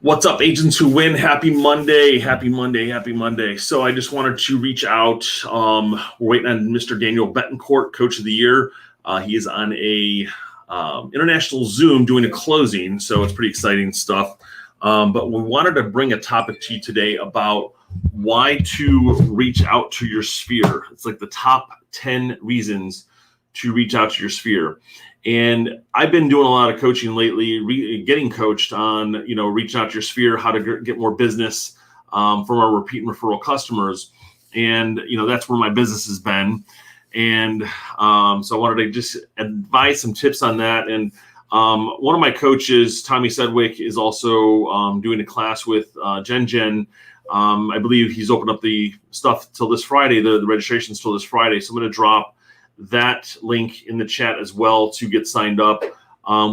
What's up, agents who win? Happy Monday, happy Monday, happy Monday. So I just wanted to reach out. We're waiting on Mr. Daniel Betancourt, Coach of the Year. He is on a international Zoom doing a closing, so it's pretty exciting stuff. But we wanted to bring a topic to you today about why to reach out to your sphere. It's like the top 10 reasons to reach out to your sphere. And I've been doing a lot of coaching lately, getting coached on, reaching out to your sphere, how to get more business from our repeat and referral customers. And, that's where my business has been. And so I wanted to just advise some tips on that. And one of my coaches, Tommy Sedgwick, is also doing a class with Jen. I believe he's opened up the stuff till this Friday, the registration's till this Friday. So I'm going to drop that link in the chat as well to get signed up.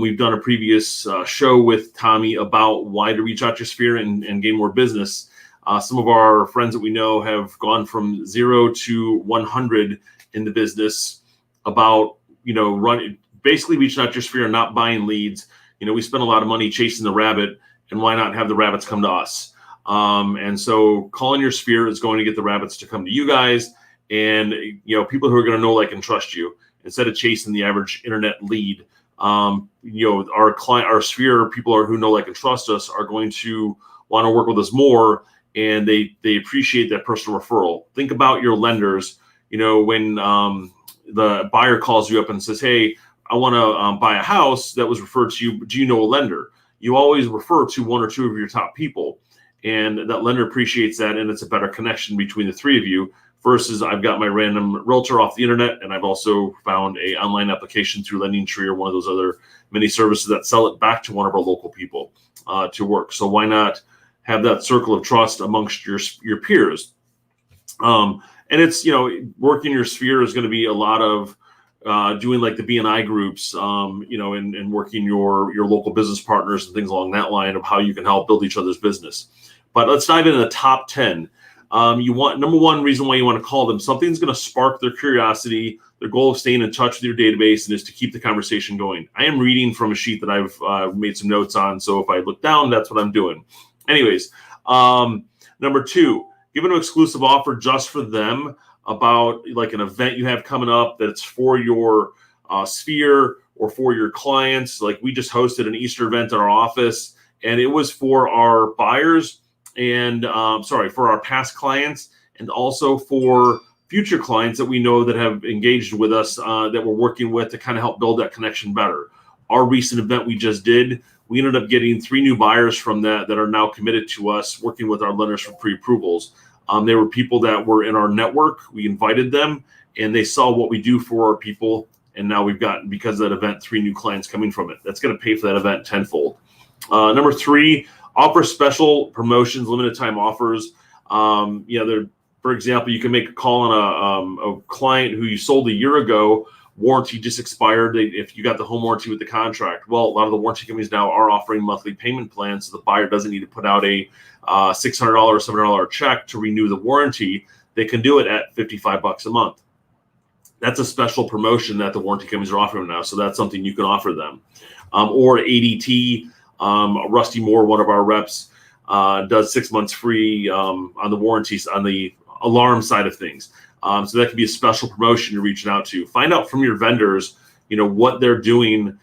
We've done a previous show with Tommy about why to reach out your sphere and gain more business. Some of our friends that we know have gone from 0 to 100 in the business about, basically reaching out your sphere and not buying leads. We spend a lot of money chasing the rabbit, and why not have the rabbits come to us? And so calling your sphere is going to get the rabbits to come to you guys. And, people who are going to know, like, and trust you instead of chasing the average internet lead. Our sphere, people who know, like, and trust us are going to want to work with us more, and they appreciate that personal referral. Think about your lenders. When the buyer calls you up and says, hey, I want to buy a house that was referred to you. Do you know a lender? You always refer to one or two of your top people, and that lender appreciates that, and it's a better connection between the three of you. Versus I've got my random realtor off the internet, and I've also found a online application through LendingTree or one of those other many services that sell it back to one of our local people to work. So why not have that circle of trust amongst your peers? And it's, working your sphere is going to be a lot of doing like the BNI groups, and working your local business partners and things along that line of how you can help build each other's business. But let's dive into the top 10. Number one reason why you want to call them, something's going to spark their curiosity. Their goal of staying in touch with your database and is to keep the conversation going. I am reading from a sheet that I've made some notes on. So if I look down, that's what I'm doing. Anyways, number two, give an exclusive offer just for them about like an event you have coming up that's for your sphere or for your clients. Like we just hosted an Easter event at our office, and it was for our buyers and for our past clients, and also for future clients that we know that have engaged with us that we're working with to kind of help build that connection better. Our recent event we just did, we ended up getting 3 new buyers from that are now committed to us, working with our lenders for pre-approvals. They were people that were in our network. We invited them, and they saw what we do for our people, and now we've gotten, because of that event, 3 new clients coming from it. That's going to pay for that event tenfold. Number 3, offer special promotions, limited time offers. For example, you can make a call on a client who you sold a year ago. Warranty just expired. If you got the home warranty with the contract, well, a lot of the warranty companies now are offering monthly payment plans, so the buyer doesn't need to put out a $600 or $700 check to renew the warranty. They can do it at $55 a month. That's a special promotion that the warranty companies are offering now, so that's something you can offer them. Or ADT. Rusty Moore, one of our reps, does 6 months free on the warranties on the alarm side of things. So that could be a special promotion you're reaching out to. Find out from your vendors, what they're doing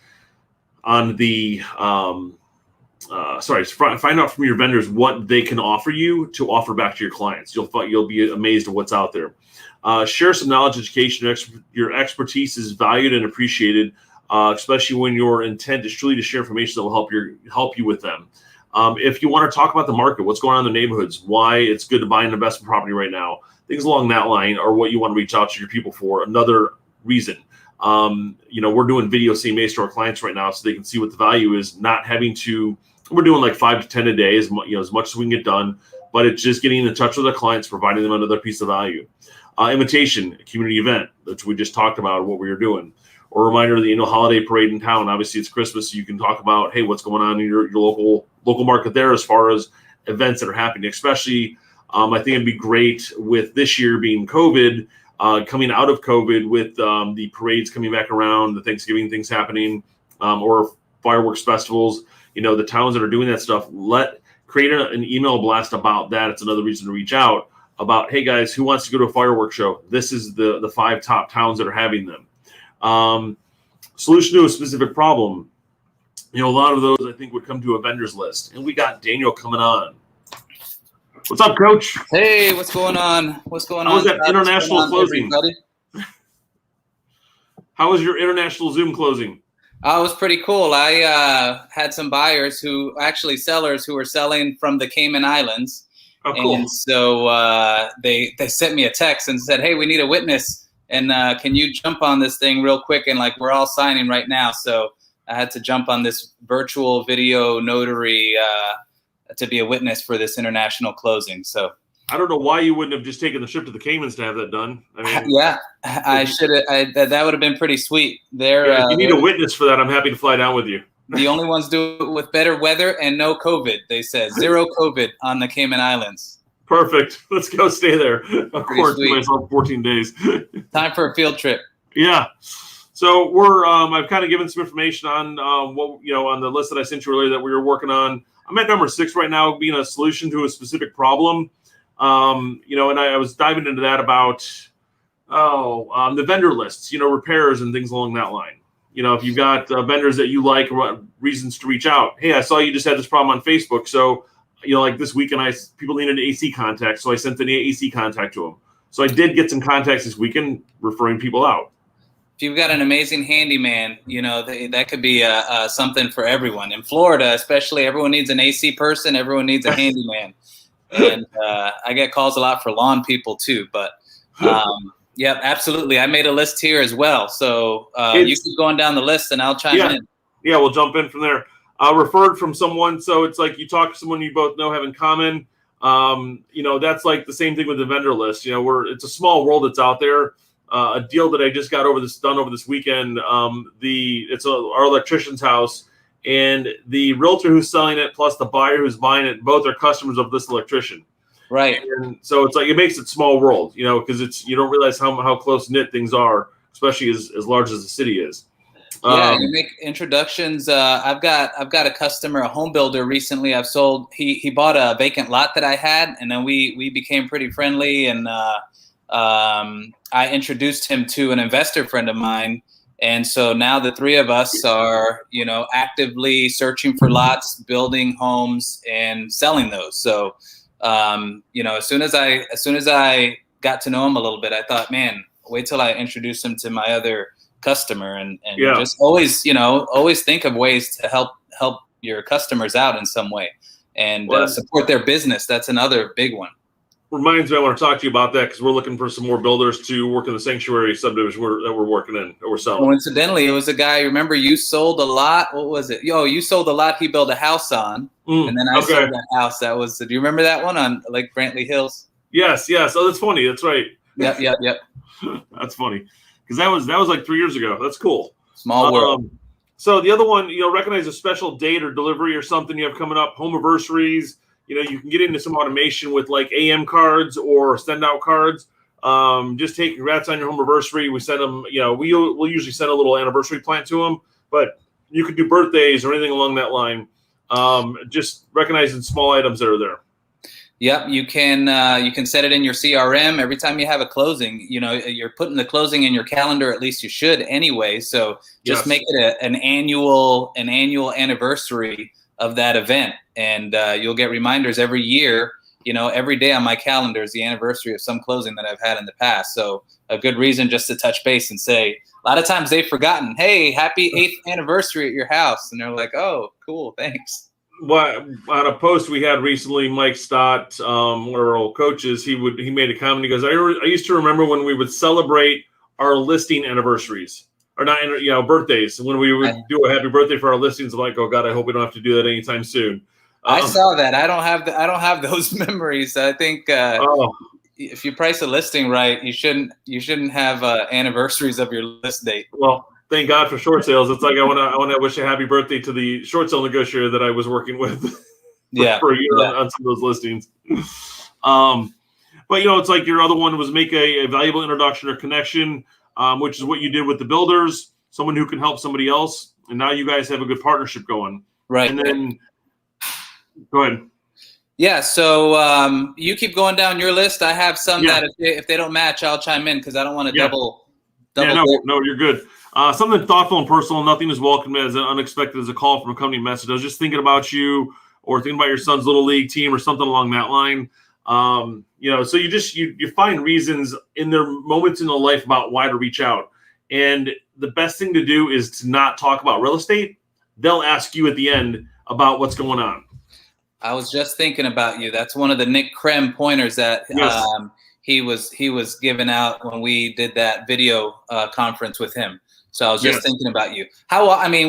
on the. Find out from your vendors what they can offer you to offer back to your clients. You'll be amazed at what's out there. Share some knowledge, education. Your expertise is valued and appreciated. Especially when your intent is truly to share information that will help you with them. If you want to talk about the market, what's going on in the neighborhoods, why it's good to buy an investment property right now, things along that line are what you want to reach out to your people for. Another reason, we're doing video CMAs to our clients right now so they can see what the value is, not having to. We're doing like 5 to 10 a day, as much as we can get done, but it's just getting in touch with our clients, providing them another piece of value. Invitation, a community event, which we just talked about, what we were doing. Or a reminder of the annual holiday parade in town. Obviously, it's Christmas, so you can talk about, hey, what's going on in your local market there as far as events that are happening. Especially, I think it'd be great with this year being COVID, coming out of COVID with the parades coming back around, the Thanksgiving things happening, or fireworks festivals. The towns that are doing that stuff, create an email blast about that. It's another reason to reach out about, hey guys, who wants to go to a fireworks show? This is the 5 top towns that are having them. Solution to a specific problem. A lot of those I think would come to a vendors list. And we got Daniel coming on. What's up, Coach? Hey, what's going on? How was that international closing? Everybody? How was your international Zoom closing? It was pretty cool. I had some buyers sellers who were selling from the Cayman Islands. Oh, cool. And so they sent me a text and said, hey, we need a witness. And can you jump on this thing real quick? And like, we're all signing right now. So I had to jump on this virtual video notary to be a witness for this international closing. So I don't know why you wouldn't have just taken the ship to the Caymans to have that done. I mean, yeah, I should have. That would have been pretty sweet. If you need a witness for that, I'm happy to fly down with you. The only ones do it with better weather and no COVID. They said 0 COVID on the Cayman Islands. Perfect. Let's go stay there. Of course, myself 14 days. Time for a field trip. Yeah. So we're I've kind of given some information on what on the list that I sent you earlier that we were working on. I'm at number 6 right now, being a solution to a specific problem. And I was diving into that about the vendor lists, repairs and things along that line. If you've got vendors that you like, or reasons to reach out. Hey, I saw you just had this problem on Facebook, so like this weekend, people needed an AC contact, so I sent an AC contact to them. So I did get some contacts this weekend, referring people out. If you've got an amazing handyman, that could be something for everyone. In Florida, especially, everyone needs an AC person. Everyone needs a handyman. And I get calls a lot for lawn people too. But, yeah, absolutely. I made a list here as well. So you keep going down the list and I'll chime in. Yeah, we'll jump in from there. Referred from someone. So it's like you talk to someone you both know have in common. That's like the same thing with the vendor list. It's a small world that's out there. A deal that I just got done over this weekend. It's our electrician's house, and the realtor who's selling it plus the buyer who's buying it, both are customers of this electrician. Right. And so it's like it makes it small world, because you don't realize how close knit things are, especially as large as the city is. Yeah, you make introductions. I've got a customer, a home builder recently I've sold. He bought a vacant lot that I had, and then we became pretty friendly, and I introduced him to an investor friend of mine. And so now the 3 of us are, actively searching for lots, building homes, and selling those. So, as soon as I got to know him a little bit, I thought, man, wait till I introduce him to my other customer, and just always think of ways to help your customers out in some way and support their business. That's another big one. Reminds me, I want to talk to you about that because we're looking for some more builders to work in the sanctuary subdivision that we're working in, that we're selling. Coincidentally, it was a guy. Remember, you sold a lot. What was it? You sold a lot. He built a house on, and then I sold that house. That was. Do you remember that one on Lake Brantley Hills? Yes. Oh, that's funny. That's right. Yep. That's funny because that was like 3 years ago. That's cool. Small world. So the other one, recognize a special date or delivery or something you have coming up, home anniversaries. You can get into some automation with like AM cards or send out cards. Just take congrats on your home anniversary. We send them, we'll usually send a little anniversary plant to them, but you could do birthdays or anything along that line. Just recognizing small items that are there. Yep, you can set it in your CRM every time you have a closing. You're putting the closing in your calendar. At least you should anyway. So just make it an annual anniversary of that event, and you'll get reminders every year. Every day on my calendar is the anniversary of some closing that I've had in the past. So a good reason just to touch base and say, a lot of times they've forgotten, hey, happy 8th anniversary at your house. And they're like, oh, cool, thanks. Well, on a post we had recently, Mike Stott, one of our old coaches, he made a comment. He goes, I used to remember when we would celebrate our listing anniversaries. Or not, birthdays. When we would do a happy birthday for our listings, I'm like, oh God, I hope we don't have to do that anytime soon. I saw that. I don't have those memories. I think if you price a listing right, you shouldn't have anniversaries of your list date. Well, thank God for short sales. It's like I want to wish a happy birthday to the short sale negotiator that I was working with for a year on some of those listings. But it's like your other one was make a valuable introduction or connection. Which is what you did with the builders, someone who can help somebody else. And now you guys have a good partnership going. Right. And then go ahead. Yeah, so you keep going down your list. I have some Yeah. that if they don't match, I'll chime in because I don't want to Yeah. double. Yeah, no, you're good. Something thoughtful and personal. Nothing as welcome as unexpected as a call from a company message. I was just thinking about you, or thinking about your son's little league team, or something along that line. So you find reasons in their moments in their life about why to reach out. And the best thing to do is to not talk about real estate. They'll ask you at the end about what's going on. I was just thinking about you. That's one of the Nick Krem pointers that Yes. he was giving out when we did that video conference with him. So I was just thinking about you.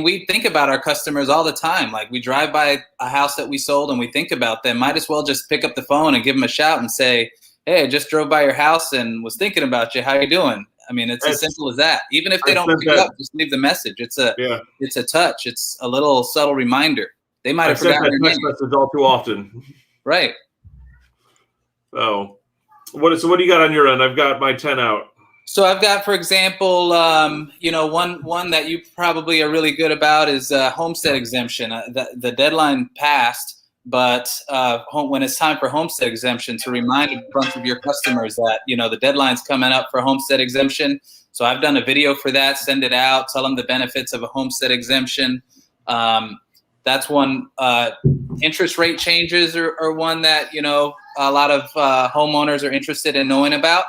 We think about our customers all the time. Like we drive by a house that we sold and we think about them. Might as well just pick up the phone and give them a shout and say, "Hey, I just drove by your house and was thinking about you. How you doing?" I mean, it's as simple as that. Even if they don't pick it up, just leave the message. It's a touch. It's a little subtle reminder. They might have forgotten your name. Message all too often. Right. So what do you got on your end? I've got my 10 out. So I've got, for example, one that you probably are really good about is homestead exemption. The deadline passed, but when it's time for homestead exemption, to remind a bunch of your customers that, the deadline's coming up for homestead exemption. So I've done a video for that, send it out, tell them the benefits of a homestead exemption. That's one. Interest rate changes are one that, a lot of homeowners are interested in knowing about.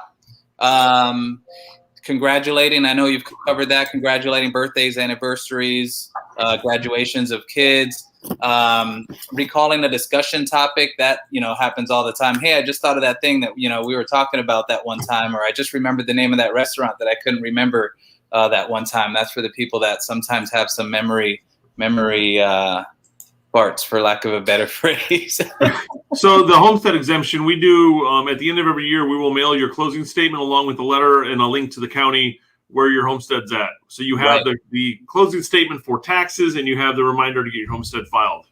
Congratulating, I know you've covered that, congratulating birthdays, anniversaries, graduations of kids, recalling a discussion topic that, happens all the time. Hey, I just thought of that thing that, we were talking about that one time, or I just remembered the name of that restaurant that I couldn't remember that one time. That's for the people that sometimes have some memory farts, for lack of a better phrase. So the homestead exemption, we do at the end of every year, we will mail your closing statement along with the letter and a link to the county where your homestead's at. So you have the closing statement for taxes, and you have the reminder to get your homestead filed.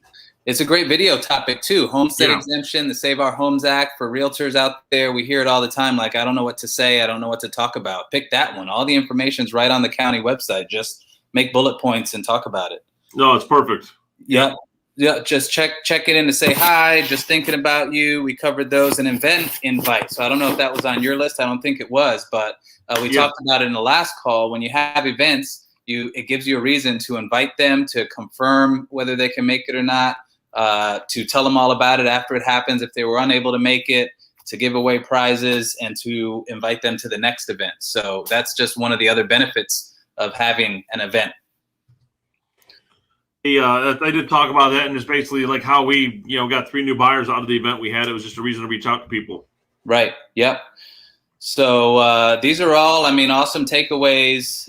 It's a great video topic too. Homestead exemption, the Save Our Homes Act for realtors out there. We hear it all the time. Like, I don't know what to say. I don't know what to talk about. Pick that one. All the information's right on the county website. Just make bullet points and talk about it. No, it's perfect. Yep. Yeah, just check it in to say hi, just thinking about you. We covered those. An event invite. So I don't know if that was on your list. I don't think it was, but we talked about it in the last call. When you have events, it gives you a reason to invite them, to confirm whether they can make it or not, to tell them all about it after it happens if they were unable to make it, to give away prizes, and to invite them to the next event. So that's just one of the other benefits of having an event. I did talk about that, and just basically like how we, got 3 new buyers out of the event we had. It was just a reason to reach out to people. Right. Yep. So these are all, awesome takeaways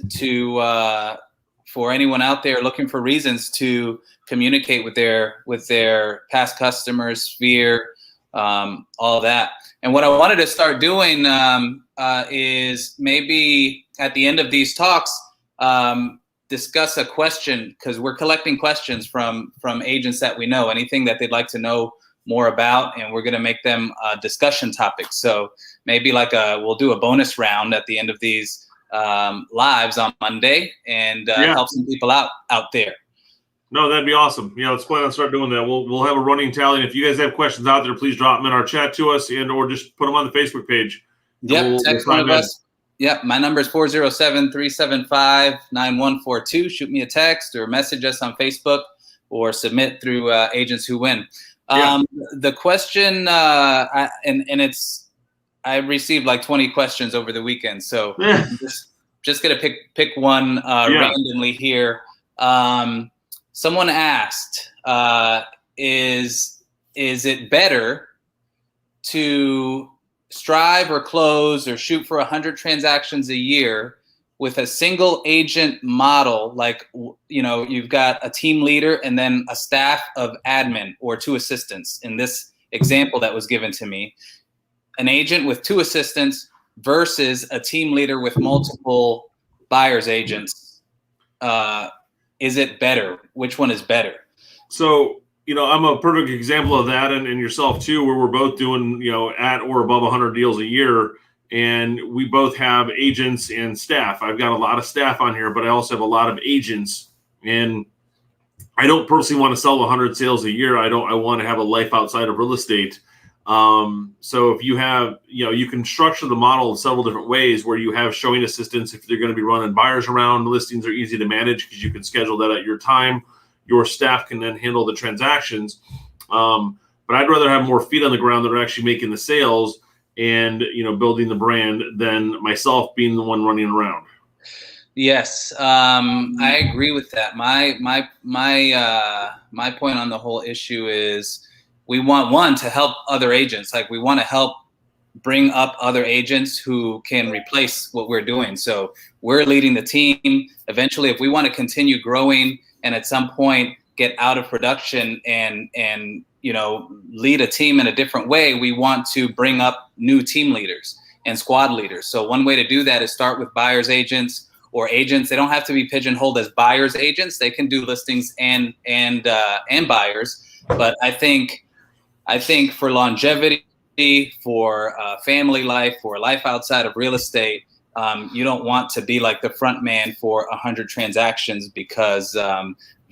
for anyone out there looking for reasons to communicate with their past customers, sphere, all that. And what I wanted to start doing is maybe at the end of these talks, discuss a question, because we're collecting questions from agents that we know, anything that they'd like to know more about, and we're going to make them discussion topics. So maybe we'll do a bonus round at the end of these lives on Monday, and help some people out there. No, that'd be awesome. Let's plan on start doing that. We'll have a running tally. And if you guys have questions out there, please drop them in our chat to us, or just put them on the Facebook page. Yep, text one of us. Yep, my number is 407-375-9142. Shoot me a text or message us on Facebook, or submit through Agents Who Win. The question, I received like 20 questions over the weekend, so I'm just gonna pick one randomly here. Someone asked, is it better to strive or close or shoot for 100 transactions a year with a single agent model, like, you've got a team leader and then a staff of admin or 2 assistants in this example that was given to me, an agent with 2 assistants versus a team leader with multiple buyer's agents? Is it better? Which one is better? So, I'm a perfect example of that, and yourself too, where we're both doing, at or above 100 deals a year, and we both have agents and staff. I've got a lot of staff on here, but I also have a lot of agents, and I don't personally want to sell 100 sales a year. I want to have a life outside of real estate. So if you have, you can structure the model in several different ways where you have showing assistants. If they're going to be running buyers around, listings are easy to manage because you can schedule that at your time. Your staff can then handle the transactions. But I'd rather have more feet on the ground that are actually making the sales and, building the brand than myself being the one running around. Yes, I agree with that. My point on the whole issue is we want to help other agents. Like we want to help bring up other agents who can replace what we're doing. So we're leading the team. Eventually, if we want to continue growing and at some point get out of production and lead a team in a different way, we want to bring up new team leaders and squad leaders. So one way to do that is start with buyers agents or agents. They don't have to be pigeonholed as buyers agents. They can do listings and buyers. But I think for longevity, for family life, for life outside of real estate, you don't want to be like the front man for 100 transactions because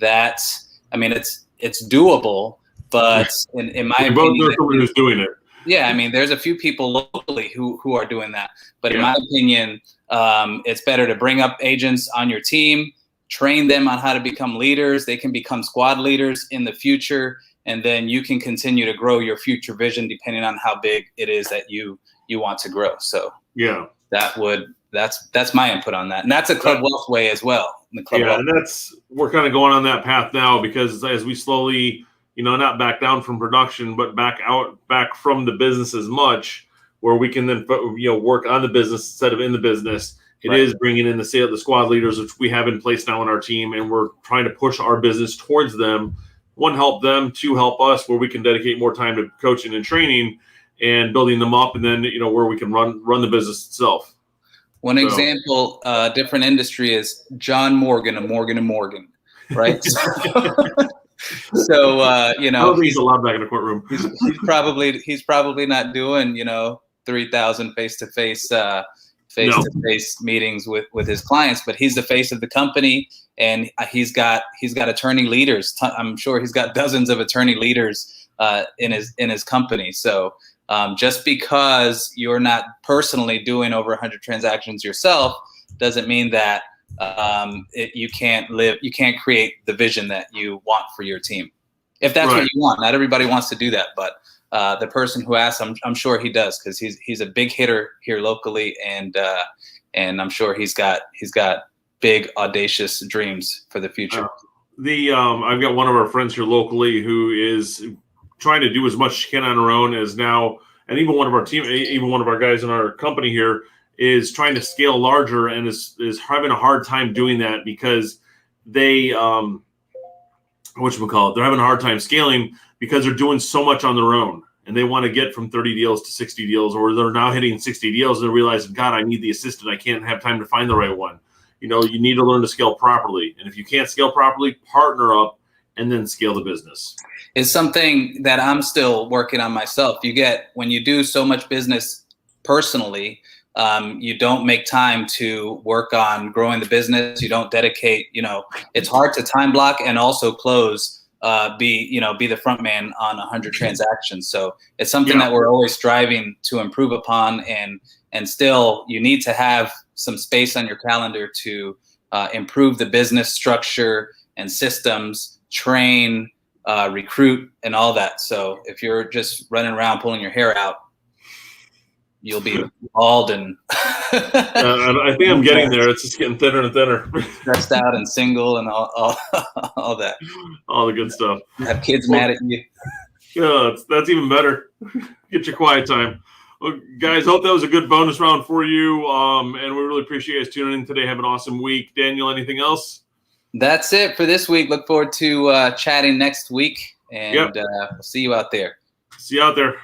it's doable. But in my opinion, there's someone who's doing it. Yeah, there's a few people locally who are doing that. But in my opinion, it's better to bring up agents on your team, train them on how to become leaders. They can become squad leaders in the future, and then you can continue to grow your future vision depending on how big it is that you want to grow. So that's my input on that, and that's a Club Wealth way as well. And we're kind of going on that path now because as we slowly, not back down from production, but back from the business as much, where we can then work on the business instead of in the business. It is bringing in the squad leaders, which we have in place now in our team, and we're trying to push our business towards them. One, help them. Two, help us, where we can dedicate more time to coaching and training and building them up, and then where we can run the business itself. One example, different industry is John Morgan of Morgan & Morgan, right? So I don't think he's allowed back in the courtroom. He's probably not doing 3,000 face-to-face meetings with his clients, but he's the face of the company, and he's got attorney leaders. I'm sure he's got dozens of attorney leaders in his company. So just because you're not personally doing over 100 transactions yourself doesn't mean that you can't create the vision that you want for your team. If that's what you want. Not everybody wants to do that, but the person who asked, I'm sure he does, because he's a big hitter here locally, and I'm sure he's got big audacious dreams for the future. I've got one of our friends here locally who is trying to do as much as she can on her own as now, and even one of our guys in our company here is trying to scale larger and is having a hard time doing that because they they're having a hard time scaling because they're doing so much on their own, and they want to get from 30 deals to 60 deals, or they're now hitting 60 deals and they're realizing, God, I need the assistant. I can't have time to find the right one. You need to learn to scale properly. And if you can't scale properly, partner up and then scale the business. It's something that I'm still working on myself. When you do so much business personally, you don't make time to work on growing the business. You don't dedicate, it's hard to time block and also close, be the front man on 100 transactions. So it's something that we're always striving to improve upon, and still you need to have some space on your calendar to improve the business structure and systems, train, recruit, and all that. So if you're just running around pulling your hair out, you'll be bald and I think I'm getting there. It's just getting thinner and thinner. Stressed out and single and all that. All the good stuff. Have kids mad at you. Yeah, that's even better. Get your quiet time. Well, guys, hope that was a good bonus round for you. And we really appreciate you guys tuning in today. Have an awesome week. Daniel, anything else? That's it for this week. Look forward to chatting next week, and we'll see you out there. See you out there.